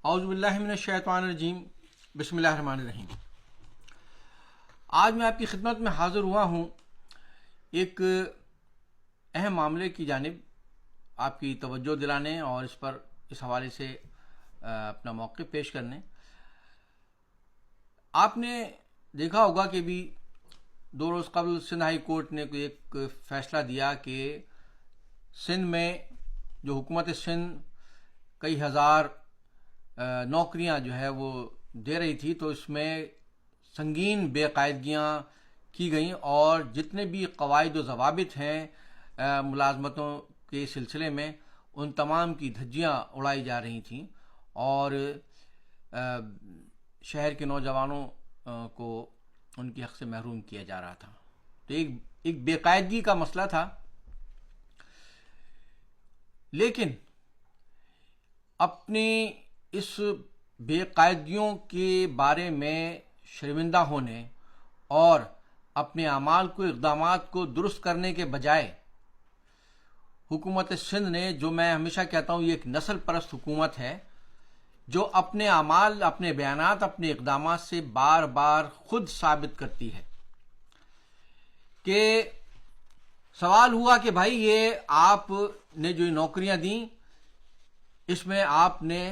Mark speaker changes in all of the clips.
Speaker 1: اعوذ باللہ من الشیطان الرجیم بسم اللہ الرحمن الرحیم۔ آج میں آپ کی خدمت میں حاضر ہوا ہوں ایک اہم معاملے کی جانب آپ کی توجہ دلانے اور اس حوالے سے اپنا موقف پیش کرنے۔ آپ نے دیکھا ہوگا کہ بھی 2 روز قبل سندھ ہائی کورٹ نے ایک فیصلہ دیا کہ سندھ میں جو حکومت سندھ کئی ہزار نوکریاں جو ہے وہ دے رہی تھی، تو اس میں سنگین بے قاعدگیاں کی گئیں اور جتنے بھی قواعد و ضوابط ہیں ملازمتوں کے سلسلے میں ان تمام کی دھجیاں اڑائی جا رہی تھیں اور شہر کے نوجوانوں کو ان کے حق سے محروم کیا جا رہا تھا۔ تو ایک بے قاعدگی کا مسئلہ تھا، لیکن اپنی اس بے قاعدگیوں کے بارے میں شرمندہ ہونے اور اپنے اعمال کو اقدامات کو درست کرنے کے بجائے حکومت سندھ نے، جو میں ہمیشہ کہتا ہوں یہ ایک نسل پرست حکومت ہے، جو اپنے اعمال، اپنے بیانات، اپنے اقدامات سے بار بار خود ثابت کرتی ہے کہ سوال ہوا کہ بھائی یہ آپ نے جو نوکریاں دیں اس میں آپ نے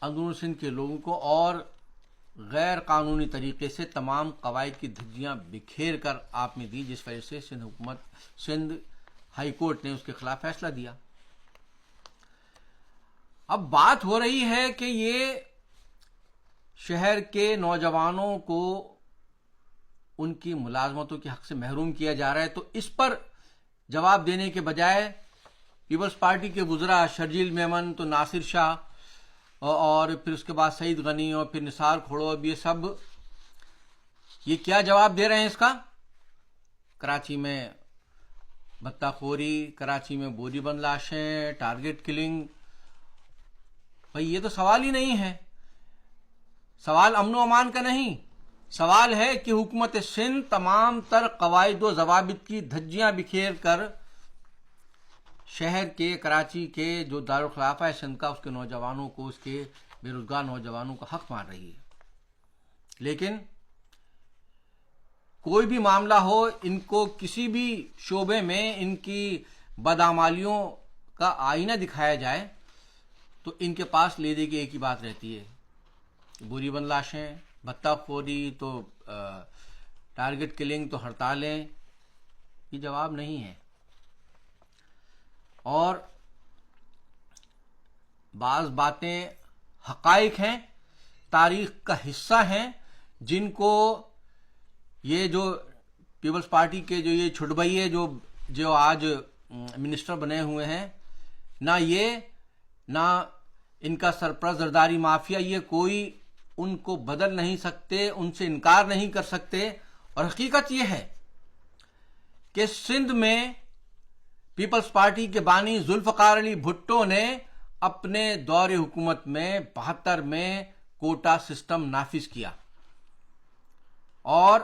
Speaker 1: اندرون سندھ کے لوگوں کو اور غیر قانونی طریقے سے تمام قواعد کی دھجیاں بکھیر کر آپ نے دی، جس وجہ سے سندھ ہائی کورٹ نے اس کے خلاف فیصلہ دیا۔ اب بات ہو رہی ہے کہ یہ شہر کے نوجوانوں کو ان کی ملازمتوں کے حق سے محروم کیا جا رہا ہے، تو اس پر جواب دینے کے بجائے پیپلز پارٹی کے وزراء شرجیل میمن، تو ناصر شاہ، اور پھر اس کے بعد سعید غنی اور پھر نثار کھوڑو، اب یہ کیا جواب دے رہے ہیں اس کا؟ کراچی میں بھتہ خوری، کراچی میں بوری بند لاشیں، ٹارگٹ کلنگ، بھائی یہ تو سوال ہی نہیں ہے۔ سوال امن و امان کا نہیں، سوال ہے کہ حکومت سندھ تمام تر قواعد و ضوابط کی دھجیاں بکھیر کر شہر کے، کراچی کے جو دارالخلافہ ہے سندھ کا، اس کے نوجوانوں کو، اس کے بے روزگار نوجوانوں کا حق مار رہی ہے۔ لیکن کوئی بھی معاملہ ہو، ان کو کسی بھی شعبے میں ان کی بدعمالیوں کا آئینہ دکھایا جائے تو ان کے پاس لے دے کی ایک ہی بات رہتی ہے، بوری بند لاشیں، بھتہ خوری، تو ٹارگٹ کلنگ، تو ہڑتالیں۔ یہ جواب نہیں ہے۔ اور بعض باتیں حقائق ہیں، تاریخ کا حصہ ہیں، جن کو یہ جو پیپلز پارٹی کے جو یہ چھٹبئیے جو آج منسٹر بنے ہوئے ہیں، نہ ان کا سرپرست زرداری مافیا، یہ کوئی ان کو بدل نہیں سکتے، ان سے انکار نہیں کر سکتے۔ اور حقیقت یہ ہے کہ سندھ میں پیپلز پارٹی کے بانی ذوالفقار علی بھٹو نے اپنے دور حکومت میں 72 میں کوٹا سسٹم نافذ کیا، اور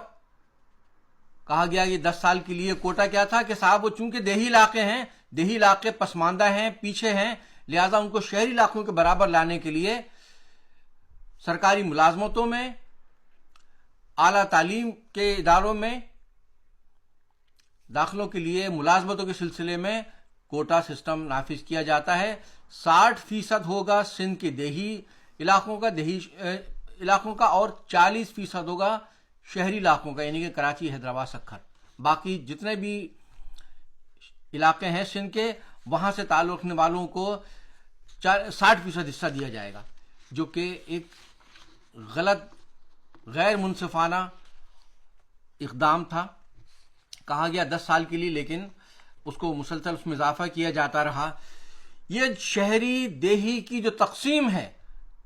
Speaker 1: کہا گیا کہ 10 سال کے لیے کوٹا کیا تھا کہ صاحب وہ چونکہ دیہی علاقے ہیں، دیہی علاقے پسماندہ ہیں، پیچھے ہیں، لہذا ان کو شہری علاقوں کے برابر لانے کے لیے سرکاری ملازمتوں میں، اعلیٰ تعلیم کے اداروں میں داخلوں کے لیے ملازمتوں کے سلسلے میں کوٹا سسٹم نافذ کیا جاتا ہے۔ 60% ہوگا سندھ کے دیہی علاقوں کا اور 40% ہوگا شہری علاقوں کا، یعنی کہ کراچی، حیدرآباد، سکھر۔ باقی جتنے بھی علاقے ہیں سندھ کے، وہاں سے تعلق رکھنے والوں کو 60% حصہ دیا جائے گا، جو کہ ایک غلط، غیر منصفانہ اقدام تھا۔ کہا گیا 10 سال کے لیے، لیکن اس کو مسلسل اس میں اضافہ کیا جاتا رہا۔ یہ شہری دیہی کی جو تقسیم ہے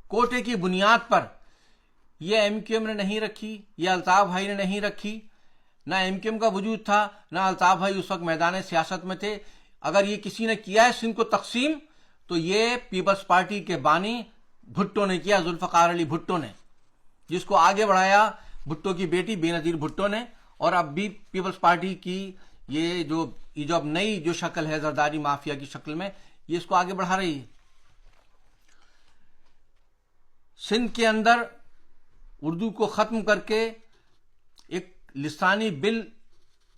Speaker 1: کوٹے کی بنیاد پر، یہ ایم کیو ایم نے نہیں رکھی، یہ الطاف بھائی نے نہیں رکھی، نہ ایم کیو ایم کا وجود تھا، نہ الطاف بھائی اس وقت میدان سیاست میں تھے۔ اگر یہ کسی نے کیا ہے سندھ کو تقسیم، تو یہ پیپلز پارٹی کے بانی بھٹو نے کیا، ذوالفقار علی بھٹو نے، جس کو آگے بڑھایا بھٹو کی بیٹی بے نظیر بھٹو نے، اور اب بھی پیپلز پارٹی کی یہ جو اب نئی جو شکل ہے زرداری مافیا کی شکل میں، یہ اس کو آگے بڑھا رہی ہے۔ सिंध के अंदर उर्दू को ख़त्म करके एक लिसानी बिल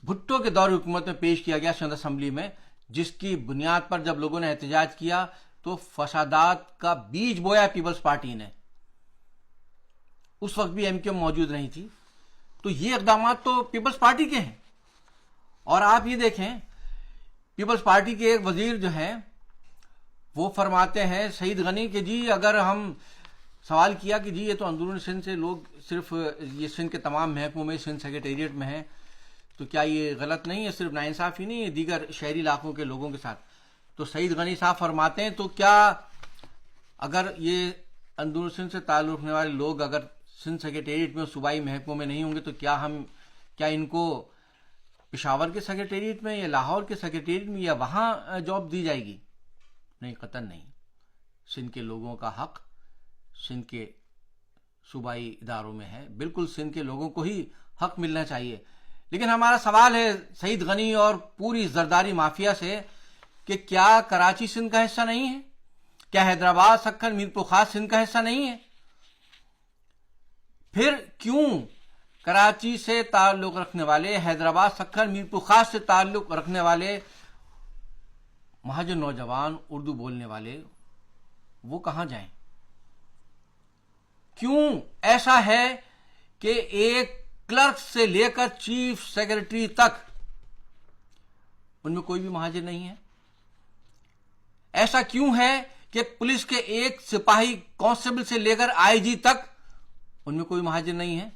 Speaker 1: भुट्टो के दौर हुकूमत में पेश किया गया सिंध असम्बली में, जिसकी बुनियाद पर जब लोगों ने एहतजाज किया तो फसादात का बीज बोया पीपल्स पार्टी ने। उस वक्त भी एमक्यूएम मौजूद नहीं थी। तो ये इकदाम तो पीपल्स पार्टी के हैं। और आप ये देखें, पीपल्स पार्टी के एक वजीर जो हैं वो फरमाते हैं, सईद गनी, कि जी अगर हम सवाल किया कि जी ये तो अंदरून सिंध से लोग सिर्फ ये सिंध के तमाम महकमों में, सिंध सेक्रेटेरिएट में हैं, तो क्या ये गलत नहीं है, सिर्फ नाइंसाफ़ी नहीं है दीगर शहरी इलाकों के लोगों के साथ? तो सईद गनी साहब फरमाते हैं, तो क्या अगर ये अंदरून सिंध से ताल्लुक़ रखने वाले लोग अगर सिंध सेक्रेटेरिएट में, सूबाई महकमों में नहीं होंगे तो क्या इनको पेशावर के सेक्रेटेरिएट में या लाहौर के सेक्रेटेरिएट में या वहाँ जॉब दी जाएगी? नहीं, कतई नहीं। सिंध के लोगों का हक सिंध के सूबाई इदारों में है, बिल्कुल सिंध के लोगों को ही हक मिलना चाहिए। लेकिन हमारा सवाल है सईद गनी और पूरी जरदारी माफिया से कि क्या कराची सिंध का हिस्सा नहीं है? क्या हैदराबाद, सक्खर, मीरपुर खास सिंध का हिस्सा नहीं है? फिर क्यों कराची से ताल्लुक रखने वाले, हैदराबाद, सक्खर, मीरपुर खास से ताल्लुक रखने वाले महाजर नौजवान उर्दू बोलने वाले वो कहां जाएं? क्यों ऐसा है कि एक क्लर्क से लेकर चीफ सेक्रेटरी तक उनमें कोई भी महाजर नहीं है? ऐसा क्यों है कि पुलिस के एक सिपाही कांस्टेबल से लेकर आईजी तक उनमें कोई महाजर नहीं है?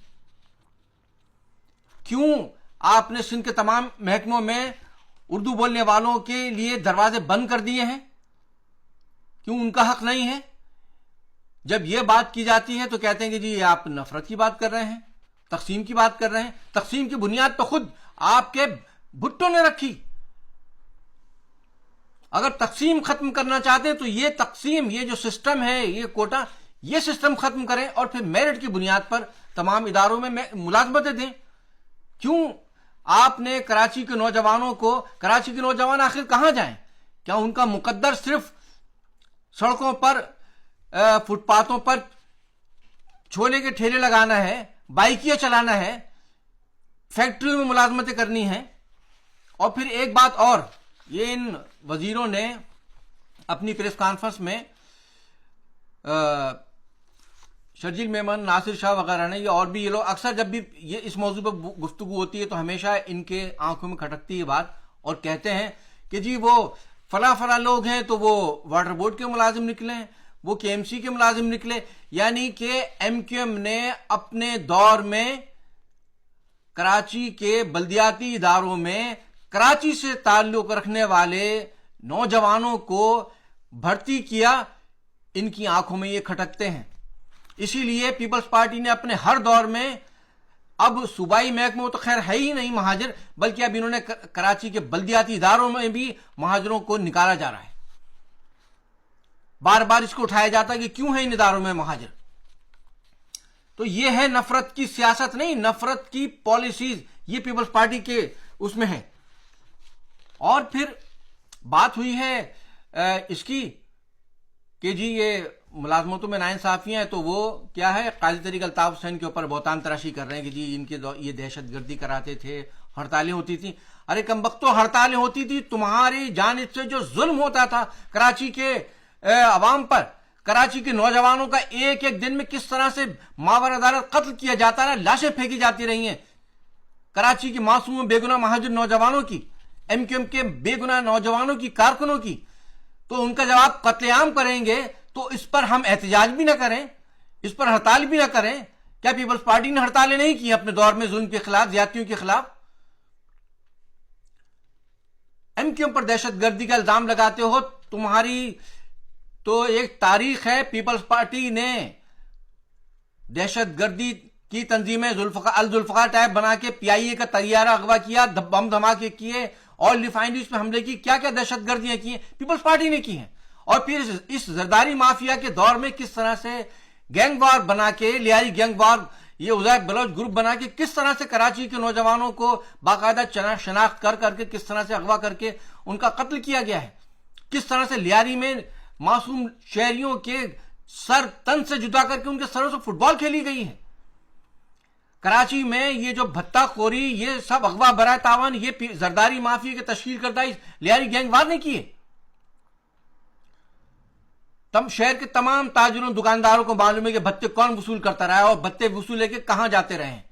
Speaker 1: क्यों आपने सिंध के तमाम महकमों में उर्दू बोलने वालों के लिए दरवाजे बंद कर दिए हैं? क्यों उनका हक नहीं है? जब यह बात की जाती है तो कहते हैं कि जी आप नफरत की बात कर रहे हैं, तकसीम की बात कर रहे हैं। तकसीम की बुनियाद तो खुद आपके भुट्टो ने रखी। अगर तकसीम खत्म करना चाहते हैं तो ये तकसीम, ये जो सिस्टम है, ये कोटा, ये सिस्टम खत्म करें और फिर मेरिट की बुनियाद पर तमाम इदारों में मुलाजमतें दें। क्यों आपने कराची के नौजवानों को, कराची के नौजवान आखिर कहां जाएं? क्या उनका मुकद्दर सिर्फ सड़कों पर, फुटपाथों पर छोले के ठेले लगाना है, बाइकियां चलाना है, फैक्ट्रियों में मुलाजमतें करनी है? और फिर एक बात और, ये इन वजीरों ने अपनी प्रेस कॉन्फ्रेंस में शर्जील मेमन, नासिर शाह वगैरह ने, ये और भी, ये लोग अक्सर जब भी ये इस मौजू पर गुफ्तगू होती है तो हमेशा इनके आंखों में खटकती है बात और कहते हैं कि जी वो फला लोग हैं तो वो वाटर बोर्ड के मुलाजिम निकले, वो केएमसी के मुलाजिम निकले। यानी कि एमक्यूएम ने अपने दौर में कराची के बल्दियाती इदारों में कराची से ताल्लुक रखने वाले नौजवानों को भर्ती किया। इनकी आंखों में ये खटकते हैं। इसीलिए पीपल्स पार्टी ने अपने हर दौर में, अब सूबाई महकमों तो खैर है ही नहीं महाजर, बल्कि अब इन्होंने कराची के बल्दियाती इदारों में भी महाजरों को निकाला जा रहा है। बार बार इसको उठाया जाता है कि क्यों है इन इदारों में महाजर। तो ये है नफरत की सियासत नहीं, नफरत की पॉलिसीज, ये पीपल्स पार्टी के उसमें है। और फिर बात हुई है इसकी कि जी ये मुलाजमतों में नाइंसाफियां हैं, तो वो क्या है, काजी तरीक अल्ताफ हुसैन के ऊपर बहुतान तराशी कर रहे हैं कि जी इनके ये दहशतगर्दी कराते थे, हड़तालें होती थी। अरे कमबख्तो, हड़तालें होती थी तुम्हारी जानिब से जो जुल्म होता था कराची के अवाम पर, कराची के नौजवानों का एक एक दिन में किस तरह से मावर अदालत कत्ल किया जाता रहा, लाशें फेंकी जाती रही हैं कराची के मासूम बेगुनाह महाजर नौजवानों की, एमक्यूएम के बेगुनाह नौजवानों की, कारकुनों की। तो उनका जब आप कत्लेआम करेंगे तो इस पर हम एहतजाज भी ना करें, इस पर हड़ताल भी ना करें? क्या पीपल्स पार्टी ने हड़तालें नहीं की अपने दौर में जुल्म के खिलाफ, ज्यादतियों के खिलाफ? एमक्यूएम पर दहशतगर्दी का इल्जाम लगाते हो, तुम्हारी तो एक तारीख है। पीपल्स पार्टी ने दहशतगर्दी की तंजीमें जुल्फकार टाइप बना के पीआईए का तैयारा अगवा किया, बम धमाके किए, ऑयल रिफाइनरीज पे हमले की, क्या क्या दहशतगर्दियां की हैं पीपल्स पार्टी ने की हैं। और फिर इस जरदारी माफिया के दौर में किस तरह से गैंगवार बना के, लियाई गैंगवार, ये उज़ैक बलोच ग्रुप बना के किस तरह से कराची के नौजवानों को बाकायदा शनाख्त कर करके किस तरह से अगवा करके उनका कत्ल किया गया है। किस तरह से लियारी में मासूम शहरियों के सर तन से जुदा करके उनके सरों से फुटबॉल खेली गई है। कराची में ये जो भत्ताखोरी, ये सब अगवा बराए तावान, ये जरदारी माफिया के तश्कील करदा लियारी गैंगवार ने किए। तम शहर के तमाम ताजिरों दुकानदारों को मालूम है कि भत्ते कौन वसूल करता रहा है और भत्ते वसूल लेके कहां जाते रहे हैं।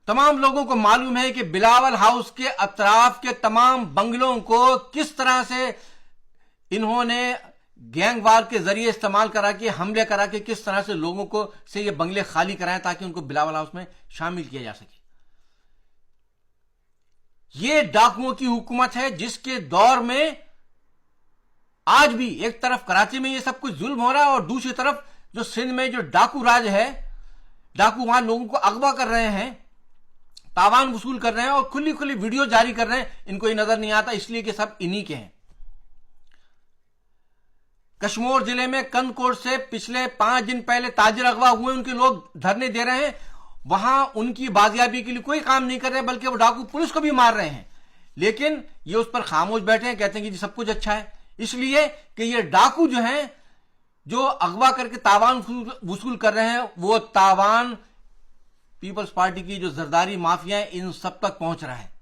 Speaker 1: तमाम लोगों को मालूम है कि बिलावल हाउस के अतराफ के तमाम बंगलों को किस तरह से इन्होंने गैंगवार के जरिए इस्तेमाल करा के, हमले करा के किस तरह से लोगों को से ये बंगले खाली कराएं ताकि उनको बिलावल हाउस में शामिल किया जा सके। ये डाकुओं की हुकूमत है जिसके दौर में आज भी एक तरफ कराची में ये सब कुछ जुल्म हो रहा है और दूसरी तरफ जो सिंध में जो डाकू राज है, डाकू वहां लोगों को अगवा कर रहे हैं, तावान वसूल कर रहे हैं और खुली खुली वीडियो जारी कर रहे हैं। इनको ये नजर नहीं आता इसलिए कि सब इन्हीं के हैं। कश्मीर जिले में कंदकोट से पिछले 5 दिन पहले ताजिर अगवा हुए, उनके लोग धरने दे रहे हैं। वहां उनकी बाजियाबी के लिए कोई काम नहीं कर रहे, बल्कि वो डाकू पुलिस को भी मार रहे हैं। लेकिन ये उस पर खामोश बैठे हैं, कहते हैं कि जी सब कुछ अच्छा है, इसलिए कि ये डाकू जो हैं, जो अगवा करके तावान वसूल कर रहे हैं, वो तावान पीपल्स पार्टी की जो जरदारी माफिया है इन सब तक पहुंच रहा है।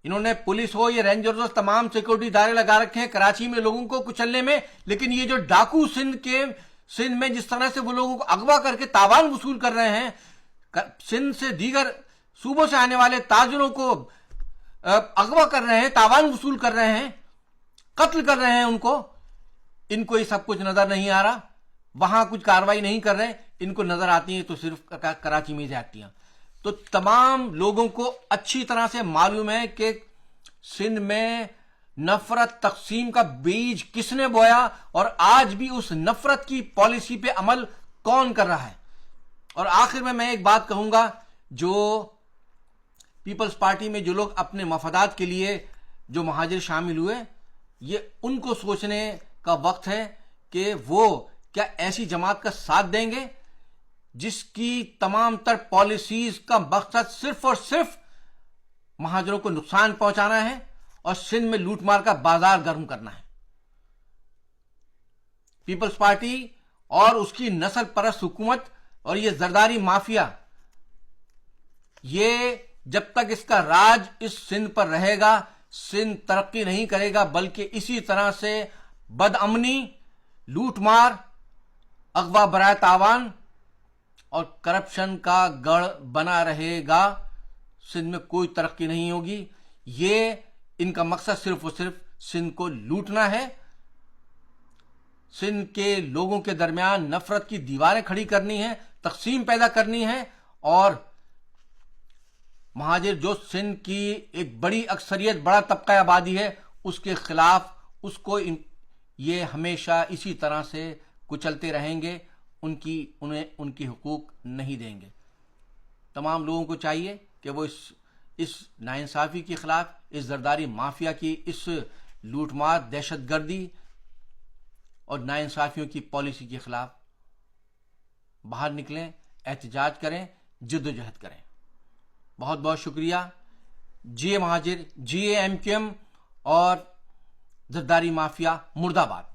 Speaker 1: इन्होंने पुलिस हो, ये रेंजर्स हो, तमाम सिक्योरिटी दायरे लगा रखे हैं कराची में लोगों को कुचलने में। लेकिन ये जो डाकू सिंध में जिस तरह से वो लोगों को अगवा करके तावान वसूल कर रहे हैं, सिंध से दीगर सूबों से आने वाले ताजिरों को अगवा कर रहे हैं, तावान वसूल कर रहे हैं, कत्ल कर रहे हैं इनको ये सब कुछ नजर नहीं आ रहा। वहां कुछ कार्रवाई नहीं कर रहे, इनको नजर आती है तो सिर्फ कराची में ज्यादतियां। तो तमाम लोगों को अच्छी तरह से मालूम है कि सिंध में नफरत तकसीम का बीज किसने बोया और आज भी उस नफरत की पॉलिसी पे अमल कौन कर रहा है। और आखिर में मैं एक बात कहूंगा, जो पीपल्स पार्टी में जो लोग अपने मफादात के लिए जो महाजिर शामिल हुए, ये उनको सोचने का वक्त है कि वो क्या ऐसी जमात का साथ देंगे जिसकी तमाम तर पॉलिसीज का मकसद सिर्फ और सिर्फ महाजरों को नुकसान पहुंचाना है और सिंध में लूटमार का बाजार गर्म करना है। पीपल्स पार्टी और उसकी नस्ल परस्त हुकूमत और ये जरदारी माफिया, ये जब तक इसका राज इस सिंध पर रहेगा, सिंध तरक्की नहीं करेगा, बल्कि इसी तरह से बदअमनी, लूटमार, अगवा बराए तावान और करप्शन का गढ़ बना रहेगा। सिंध में कोई तरक्की नहीं होगी। ये इनका मकसद सिर्फ और सिर्फ सिंध को लूटना है, सिंध के लोगों के दरमियान नफरत की दीवारें खड़ी करनी है, तकसीम पैदा करनी है और महाजिर जो सिंध की एक बड़ी अक्सरियत, बड़ा तबका आबादी है, उसके खिलाफ उसको ये हमेशा इसी तरह से कुचलते रहेंगे, उन्हें उनकी हुकूक नहीं देंगे। तमाम लोगों को चाहिए कि वो इस नाइंसाफी के खिलाफ, इस जरदारी माफिया की इस लूटमार, दहशतगर्दी और नाइंसाफियों की पॉलिसी के खिलाफ बाहर निकलें, एहतजाज करें, जिद्दोजहद करें। बहुत बहुत शुक्रिया। जिए महाजिर, जिए MQM और जरदारी माफिया, मुर्दाबाद।